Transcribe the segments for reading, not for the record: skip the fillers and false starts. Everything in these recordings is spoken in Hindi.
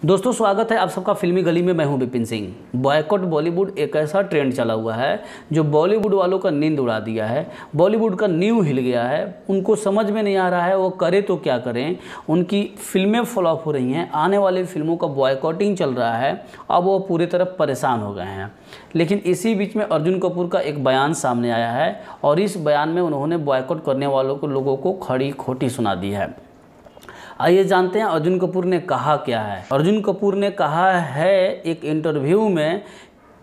दोस्तों स्वागत है आप सबका फिल्मी गली में। मैं हूं विपिन सिंह। बॉयकॉट बॉलीवुड एक ऐसा ट्रेंड चला हुआ है जो बॉलीवुड वालों का नींद उड़ा दिया है। बॉलीवुड का नींव हिल गया है। उनको समझ में नहीं आ रहा है वो करे तो क्या करें। उनकी फिल्में फ्लॉप हो रही हैं, आने वाली फिल्मों का बॉयकॉटिंग चल रहा है। अब वो पूरी तरह परेशान हो गए हैं। लेकिन इसी बीच में अर्जुन कपूर का एक बयान सामने आया है और इस बयान में उन्होंने बॉयकॉट करने वालों को लोगों को खड़ी खोटी सुना दी है। आइए जानते हैं अर्जुन कपूर ने कहा क्या है। अर्जुन कपूर ने कहा है एक इंटरव्यू में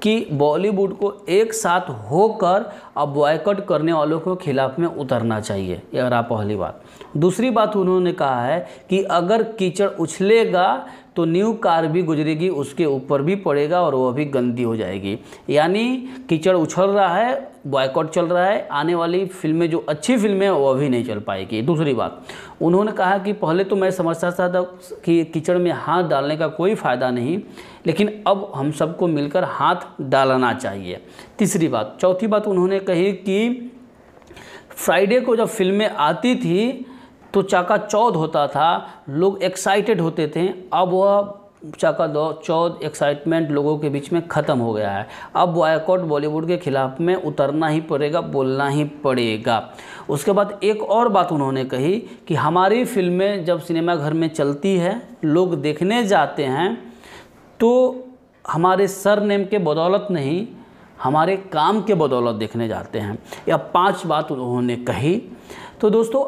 कि बॉलीवुड को एक साथ होकर अब बॉयकॉट करने वालों के खिलाफ में उतरना चाहिए। यह रहा पहली बात। दूसरी बात उन्होंने कहा है कि अगर कीचड़ उछलेगा तो न्यू कार भी गुजरेगी, उसके ऊपर भी पड़ेगा और वह भी गंदी हो जाएगी। यानी कीचड़ उछल रहा है, बॉयकॉट चल रहा है, आने वाली फिल्में जो अच्छी फिल्में हैं वह भी नहीं चल पाएगी। दूसरी बात उन्होंने कहा कि पहले तो मैं समझता था कि कीचड़ में हाथ डालने का कोई फ़ायदा नहीं, लेकिन अब हम सबको मिलकर हाथ डालना चाहिए। तीसरी बात, चौथी बात उन्होंने कही कि फ्राइडे को जब फिल्में आती थी तो चकाचौंध होता था, लोग एक्साइटेड होते थे। अब वह चकाचौंध एक्साइटमेंट लोगों के बीच में ख़त्म हो गया है। अब बॉयकॉट बॉलीवुड के खिलाफ में उतरना ही पड़ेगा, बोलना ही पड़ेगा। उसके बाद एक और बात उन्होंने कही कि हमारी फिल्में जब सिनेमाघर में चलती है, लोग देखने जाते हैं तो हमारे सरनेम के बदौलत नहीं, हमारे काम के बदौलत देखने जाते हैं। यह 5 बात उन्होंने कही। तो दोस्तों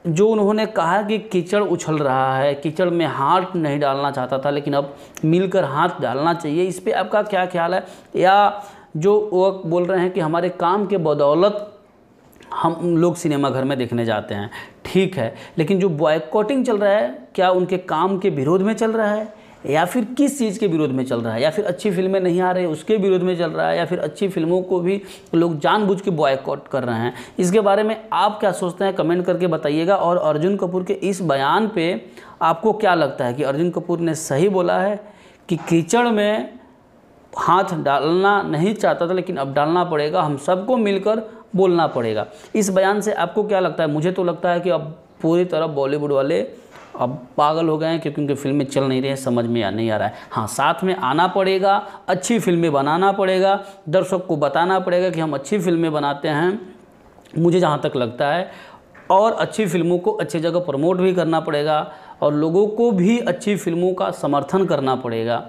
जो उन्होंने कहा कि कीचड़ उछल रहा है, कीचड़ में हाथ नहीं डालना चाहता था लेकिन अब मिलकर हाथ डालना चाहिए, इस पे आपका क्या ख्याल है? या जो वो बोल रहे हैं कि हमारे काम के बदौलत हम लोग सिनेमा घर में देखने जाते हैं, ठीक है, लेकिन जो बॉयकॉटिंग चल रहा है क्या उनके काम के विरोध में चल रहा है या फिर किस चीज़ के विरोध में चल रहा है? या फिर अच्छी फिल्में नहीं आ रही उसके विरोध में चल रहा है, या फिर अच्छी फिल्मों को भी लोग जानबूझ के बॉयकॉट कर रहे हैं? इसके बारे में आप क्या सोचते हैं कमेंट करके बताइएगा। और अर्जुन कपूर के इस बयान पे आपको क्या लगता है कि अर्जुन कपूर ने सही बोला है कि कीचड़ में हाथ डालना नहीं चाहता था लेकिन अब डालना पड़ेगा, हम सबको मिलकर बोलना पड़ेगा? इस बयान से आपको क्या लगता है? मुझे तो लगता है कि अब पूरी तरह बॉलीवुड वाले अब पागल हो गए हैं क्योंकि उनकी फिल्में चल नहीं रही हैं, समझ में नहीं आ रहा है। हाँ, साथ में आना पड़ेगा, अच्छी फिल्में बनाना पड़ेगा, दर्शक को बताना पड़ेगा कि हम अच्छी फिल्में बनाते हैं, मुझे जहाँ तक लगता है। और अच्छी फिल्मों को अच्छी जगह प्रमोट भी करना पड़ेगा और लोगों को भी अच्छी फिल्मों का समर्थन करना पड़ेगा।